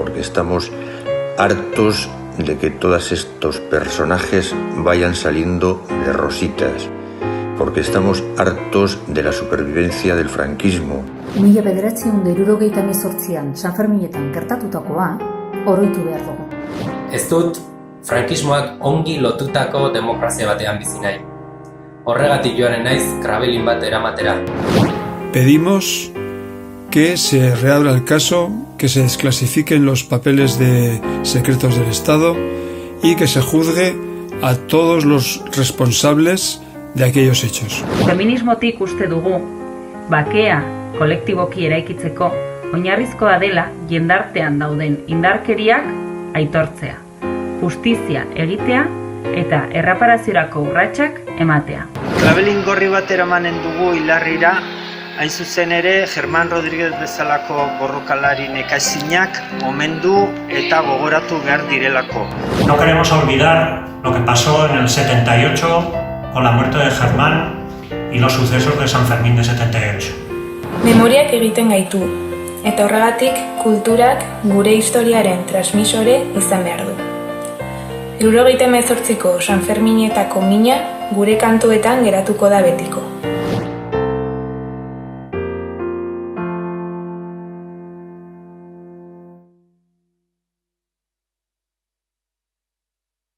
porque estamos hartos de que todos estos personajes vayan saliendo de rositas, porque estamos hartos de la supervivencia del franquismo. 1978an Sanferminetan gertatutakoa oroitu behar dugu. Ez dut frankismoak ongi lotutako demokrazia batean bizi nahi. Horregatik joaren naiz krabelin bat eramatera. Pedimos que se reabra el caso, que se desclasifiquen los papeles de secretos del Estado y que se juzgue a todos los responsables de aquellos hechos. Feminismotik uste dugu, bakea kolektiboki eraikitzeko oinarrizkoa dela jendartean dauden indarkeriak aitortzea, justizia egitea eta erraparaziorako urratsak ematea. Krabelin gorri bat eramanen dugu hilarrira, hain zuzen ere Germán Rodríguez bezalako borrokalari nekaezinak omendu eta gogoratu behar direlako. No queremos olvidar lo que pasó en el 78 con la muerte de Germán y los sucesos de San Fermín de 78. Memoriak egiten gaitu, eta horregatik kulturak gure historiaren transmisore izan behar du. 78ko San Ferminetako mina gure kantuetan geratuko da betiko.